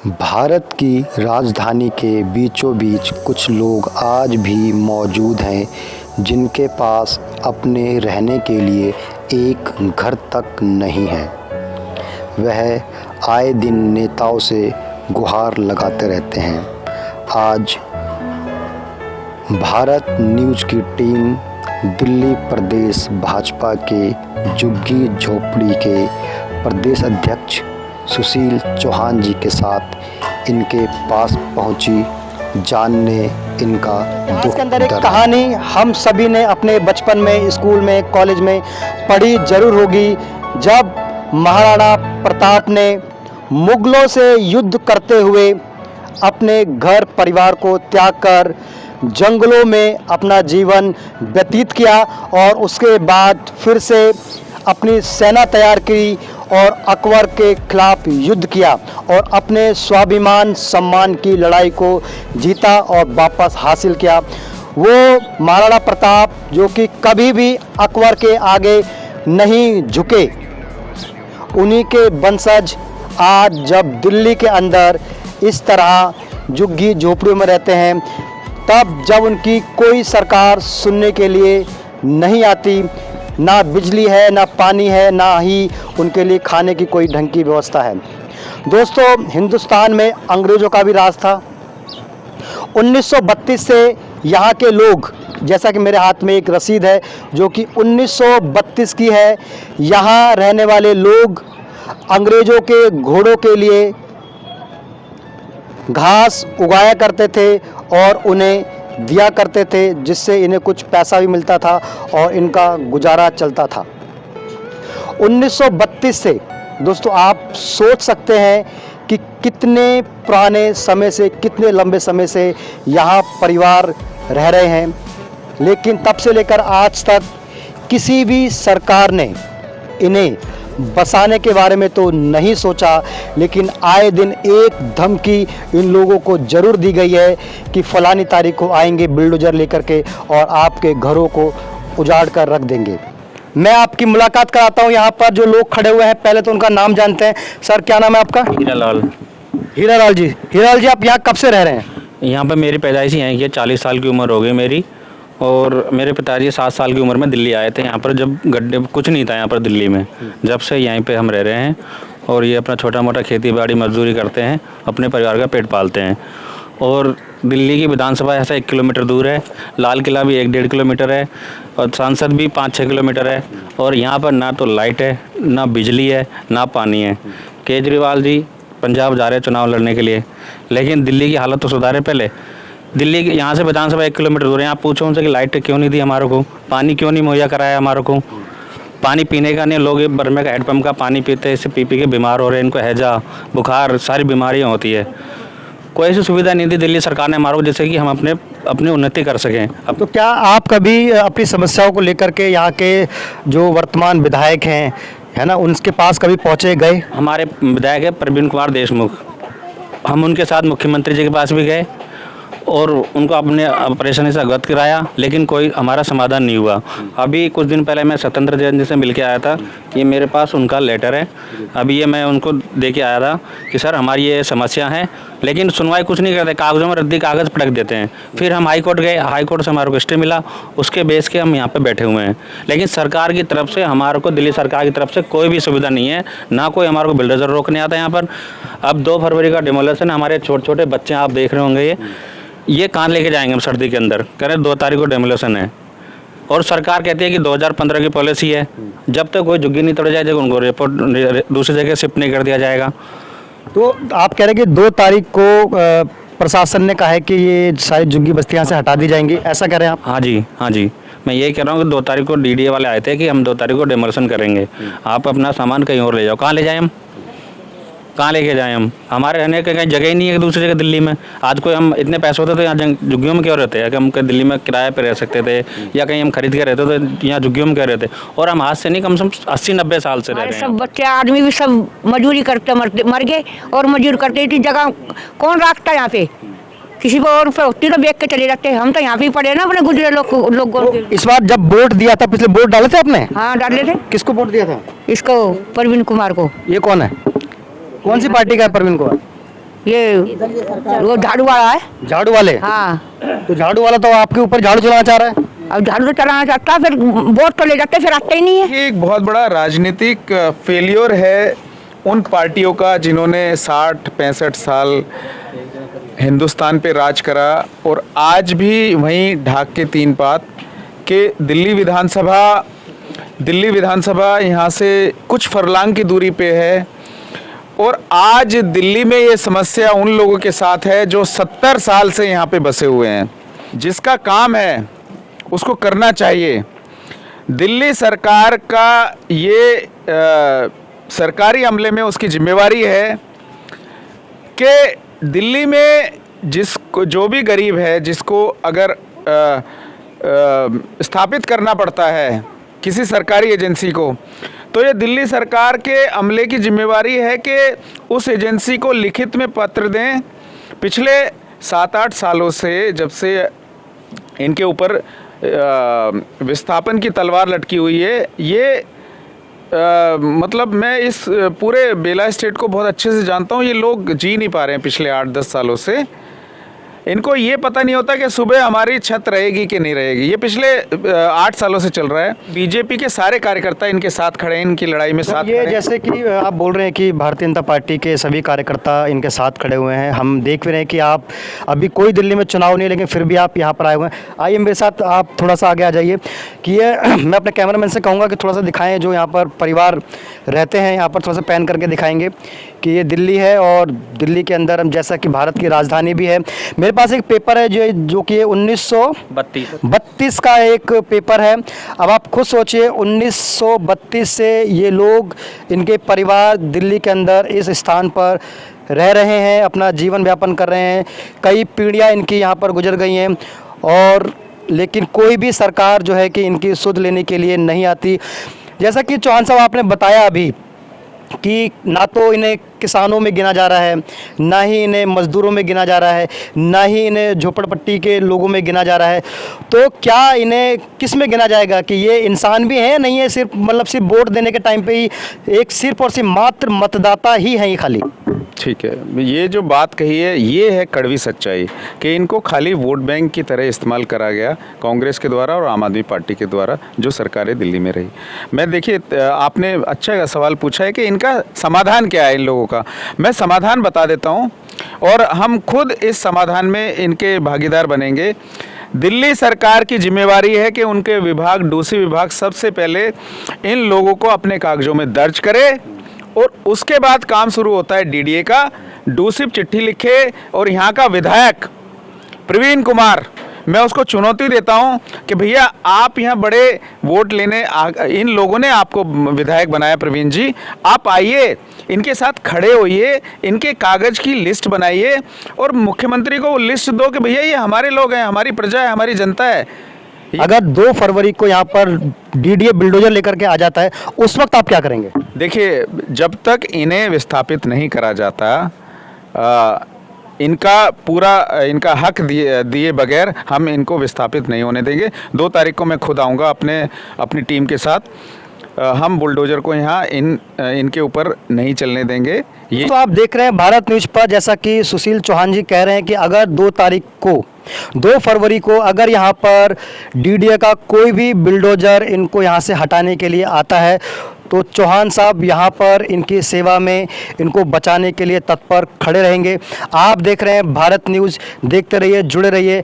भारत की राजधानी के बीचों बीच कुछ लोग आज भी मौजूद हैं जिनके पास अपने रहने के लिए एक घर तक नहीं है। वह आए दिन नेताओं से गुहार लगाते रहते हैं। आज भारत न्यूज़ की टीम दिल्ली प्रदेश भाजपा के झुग्गी झोपड़ी के प्रदेश अध्यक्ष सुशील चौहान जी के साथ इनके पास पहुंची, जानने इनका दुख के अंदर एक दर्द। कहानी हम सभी ने अपने बचपन में, स्कूल में, कॉलेज में पढ़ी जरूर होगी। जब महाराणा प्रताप ने मुगलों से युद्ध करते हुए अपने घर परिवार को त्याग कर जंगलों में अपना जीवन व्यतीत किया और उसके बाद फिर से अपनी सेना तैयार की और अकबर के खिलाफ युद्ध किया और अपने स्वाभिमान सम्मान की लड़ाई को जीता और वापस हासिल किया। वो महाराणा प्रताप जो कि कभी भी अकबर के आगे नहीं झुके, उन्हीं के वंशज आज जब दिल्ली के अंदर इस तरह झुग्गी झोपड़ियों में रहते हैं, तब जब उनकी कोई सरकार सुनने के लिए नहीं आती, ना बिजली है, ना पानी है, ना ही उनके लिए खाने की कोई ढंग की व्यवस्था है। दोस्तों, हिंदुस्तान में अंग्रेज़ों का भी राज था। 1932 से यहाँ के लोग, जैसा कि मेरे हाथ में एक रसीद है जो कि 1932 की है, यहाँ रहने वाले लोग अंग्रेज़ों के घोड़ों के लिए घास उगाया करते थे और उन्हें दिया करते थे, जिससे इन्हें कुछ पैसा भी मिलता था और इनका गुजारा चलता था। 1932 से दोस्तों आप सोच सकते हैं कि कितने पुराने समय से, कितने लंबे समय से यहाँ परिवार रह रहे हैं, लेकिन तब से लेकर आज तक किसी भी सरकार ने इन्हें बसाने के बारे में तो नहीं सोचा, लेकिन आए दिन एक धमकी इन लोगों को ज़रूर दी गई है कि फलानी तारीख को आएंगे बिल्डोजर लेकर के और आपके घरों को उजाड़ कर रख देंगे। मैं आपकी मुलाकात कराता हूं। यहाँ पर जो लोग खड़े हुए हैं, पहले तो उनका नाम जानते हैं। सर, क्या नाम है आपका? हीरालाल। हीरालाल जी। हीरालाल जी, आप यहाँ कब से रह रहे हैं? यहाँ पे मेरी पैदाइश यहीं की है। 40 साल की उम्र हो गई मेरी, और मेरे पिताजी 7 साल की उम्र में दिल्ली आए थे। यहाँ पर जब गड्ढे कुछ नहीं था यहाँ पर दिल्ली में, जब से यहीं पे हम रह रहे हैं और ये अपना छोटा मोटा खेती बाड़ी मजदूरी करते हैं, अपने परिवार का पेट पालते हैं। और दिल्ली की विधानसभा ऐसा 1 किलोमीटर दूर है, लाल किला भी 1-1.5 किलोमीटर है और संसद भी 5-6 किलोमीटर है। और यहाँ पर ना तो लाइट है, ना बिजली है, ना पानी है। केजरीवाल जी पंजाब जा रहे हैं चुनाव लड़ने के लिए, लेकिन दिल्ली की हालत तो सुधारे पहले। दिल्ली के यहाँ से विधानसभा 1 किलोमीटर दूर है। आप पूछो उनसे कि लाइट क्यों नहीं दी हमारे को, पानी क्यों नहीं मुहैया कराया हमारे को। पानी पीने का नहीं, लोग ये बर्मे का हैंडपम्प का पानी पीते हैं, इससे पी के बीमार हो रहे हैं। इनको हैजा, बुखार, सारी बीमारियाँ होती है। कोई ऐसी सुविधा नहीं दी दिल्ली सरकार ने हमारे को जिससे कि हम अपनी उन्नति कर सकें। अब तो क्या आप कभी अपनी समस्याओं को लेकर के यहाँ के जो वर्तमान विधायक हैं, है ना, उनके पास कभी पहुँचे गए? हमारे विधायक है प्रवीण कुमार देशमुख, हम उनके साथ मुख्यमंत्री जी के पास भी गए और उनको अपने परेशानी से अवगत कराया, लेकिन कोई हमारा समाधान नहीं हुआ। अभी कुछ दिन पहले मैं स्वतंत्र जैन जी से मिल के आया था। ये मेरे पास उनका लेटर है, अभी ये मैं उनको दे के आया था कि सर हमारी ये समस्या है, लेकिन सुनवाई कुछ नहीं करते, कागज़ों में रद्दी कागज़ पटक देते हैं। फिर हम हाई कोर्ट गए, हाई कोर्ट से हमारे को स्टे मिला, उसके बेस के हम यहाँ पे बैठे हुए हैं। लेकिन सरकार की तरफ से हमारे को, दिल्ली सरकार की तरफ से कोई भी सुविधा नहीं है, ना कोई हमारे को बिल्डोजर रोकने आता है यहाँ पर। अब 2 फरवरी का डिमोलेशन, हमारे छोटे छोटे बच्चे आप देख रहे होंगे, ये कहाँ लेके जाएंगे हम सर्दी के अंदर? कह रहे 2 तारीख को डेमोलेशन है और सरकार कहती है कि 2015 की पॉलिसी है, जब तक कोई झुग्गी नहीं तोड़ जाए जब उनको रिपोर्ट दूसरी जगह शिफ्ट नहीं कर दिया जाएगा। तो आप कह रहे हैं कि 2 तारीख को प्रशासन ने कहा है कि ये सारी झुग्गी बस्तियाँ से हटा दी जाएंगी, ऐसा कह रहे हैं आप? हाँ जी, हाँ जी, मैं यही कह रहा हूँ कि 2 तारीख को DDA वाले आए थे कि हम 2 तारीख को डेमोलेशन करेंगे, आप अपना सामान कहीं और ले जाओ। कहाँ ले जाएँ हम? कहाँ लेके जाएं हम? हमारे रहने का कहीं जगह ही नहीं है दूसरी जगह दिल्ली में। आज कोई हम इतने पैसे होते तो यहाँ झुग्गियों में क्यों रहते हैं? कि हम दिल्ली में किराए पे रह सकते थे या कहीं हम खरीद के रहते तो यहाँ झुग्गियों में क्यों रहते? और हम आज से नहीं, कम से कम 80-90 साल से रह रहे हैं। सब बच्चे आदमी भी सब मजदूरी करते मर गए और मजदूरी करते थी। जगह कौन रखता यहाँ पे? किसी को और होती तो बेच के चले जाते। हम तो यहाँ पे पड़े ना अपने गुजरे लोग। इस बार जब वोट दिया था, पिछले वोट डाले थे आपने? हाँ डाले थे। किसको वोट दिया था? इसको प्रवीण कुमार को। ये कौन है? कौन सी पार्टी का है प्रवीण कुमार? ये वो झाड़ू वाला है। झाड़ू वाले? हाँ, तो झाड़ू वाला तो आपके ऊपर झाड़ू चलाना चाह रहा है। अब झाड़ू तो चलाना चाहता, फिर वोट तो ले जाते, फिर आते ही नहीं है। ये एक बहुत बड़ा राजनीतिक फेलियर है उन पार्टियों का जिन्होंने 60-65 साल हिंदुस्तान पे राज करा और आज भी वहीं ढाक के तीन पात के दिल्ली विधानसभा यहाँ से कुछ फरलांग की दूरी पे है। और आज दिल्ली में ये समस्या उन लोगों के साथ है जो 70 साल से यहाँ पे बसे हुए हैं। जिसका काम है उसको करना चाहिए। दिल्ली सरकार का ये सरकारी अमले में उसकी जिम्मेवारी है कि दिल्ली में जो भी गरीब है जिसको अगर स्थापित करना पड़ता है किसी सरकारी एजेंसी को, तो ये दिल्ली सरकार के अमले की जिम्मेवारी है कि उस एजेंसी को लिखित में पत्र दें। पिछले 7-8 सालों से जब से इनके ऊपर विस्थापन की तलवार लटकी हुई है, ये मतलब मैं इस पूरे बेला स्टेट को बहुत अच्छे से जानता हूँ। ये लोग जी नहीं पा रहे हैं पिछले 8-10 सालों से। इनको ये पता नहीं होता कि सुबह हमारी छत रहेगी कि नहीं रहेगी। ये पिछले 8 सालों से चल रहा है। बीजेपी के सारे कार्यकर्ता इनके साथ खड़े हैं, इनकी लड़ाई में साथ ये खड़े हैं। जैसे कि आप बोल रहे हैं कि भारतीय जनता पार्टी के सभी कार्यकर्ता इनके साथ खड़े हुए हैं। हम देख भी रहे हैं कि आप अभी कोई दिल्ली में चुनाव नहीं है, लेकिन फिर भी आप यहाँ पर आए हुए हैं। आइए मेरे साथ, आप थोड़ा सा आगे आ जाइए कि ये मैं अपने कैमरामैन से कहूँगा कि थोड़ा सा दिखाएँ जो यहाँ पर परिवार रहते हैं। यहाँ पर थोड़ा सा पैन करके दिखाएंगे कि ये दिल्ली है और दिल्ली के अंदर हम जैसा कि भारत की राजधानी भी है। मेरे पास एक पेपर है जो कि 1932 का एक पेपर है। अब आप खुद सोचिए 1932 से ये लोग, इनके परिवार दिल्ली के अंदर इस स्थान पर रह रहे हैं, अपना जीवन यापन कर रहे हैं। कई पीढ़ियां इनकी यहाँ पर गुजर गई हैं और लेकिन कोई भी सरकार जो है कि इनकी सुध लेने के लिए नहीं आती। जैसा कि चौहान साहब आपने बताया अभी कि ना तो इन्हें किसानों में गिना जा रहा है, ना ही इन्हें मज़दूरों में गिना जा रहा है, ना ही इन्हें झोपड़पट्टी के लोगों में गिना जा रहा है। तो क्या इन्हें किस में गिना जाएगा कि ये इंसान भी हैं? नहीं है, सिर्फ मतलब सिर्फ वोट देने के टाइम पे ही एक सिर्फ और सिर्फ मात्र मतदाता ही हैं ये खाली। ठीक है, ये जो बात कही है ये है कड़वी सच्चाई कि इनको खाली वोट बैंक की तरह इस्तेमाल करा गया कांग्रेस के द्वारा और आम आदमी पार्टी के द्वारा जो सरकारें दिल्ली में रही। मैं देखिए, आपने अच्छा सवाल पूछा है कि इनका समाधान क्या है इन लोगों का। मैं समाधान बता देता हूँ और हम खुद इस समाधान में इनके भागीदार बनेंगे। दिल्ली सरकार की जिम्मेवारी है कि उनके विभाग, डूसी विभाग सबसे पहले इन लोगों को अपने कागजों में दर्ज करे और उसके बाद काम शुरू होता है डीडीए का। डूसिप चिट्ठी लिखे और यहाँ का विधायक प्रवीण कुमार, मैं उसको चुनौती देता हूँ कि भैया आप यहाँ बड़े वोट लेने इन लोगों ने आपको विधायक बनाया, प्रवीण जी आप आइए, इनके साथ खड़े होइए, इनके कागज़ की लिस्ट बनाइए और मुख्यमंत्री को वो लिस्ट दो कि भैया ये हमारे लोग हैं, हमारी प्रजा है, हमारी जनता है। अगर 2 फरवरी को यहाँ पर डीडीए बिल्डोजर लेकर के आ जाता है, उस वक्त आप क्या करेंगे? देखिए, जब तक इन्हें विस्थापित नहीं करा जाता, इनका हक दिए बगैर हम इनको विस्थापित नहीं होने देंगे। 2 तारीख को मैं खुद आऊँगा अपनी टीम के साथ। हम बुलडोजर को यहाँ इनके ऊपर नहीं चलने देंगे। ये तो आप देख रहे हैं भारत न्यूज़ पर, जैसा कि सुशील चौहान जी कह रहे हैं कि अगर 2 फरवरी को अगर यहाँ पर डीडीए का कोई भी बिल्डोजर इनको यहाँ से हटाने के लिए आता है तो चौहान साहब यहाँ पर इनकी सेवा में, इनको बचाने के लिए तत्पर खड़े रहेंगे। आप देख रहे हैं भारत न्यूज़, देखते रहिए, जुड़े रहिए।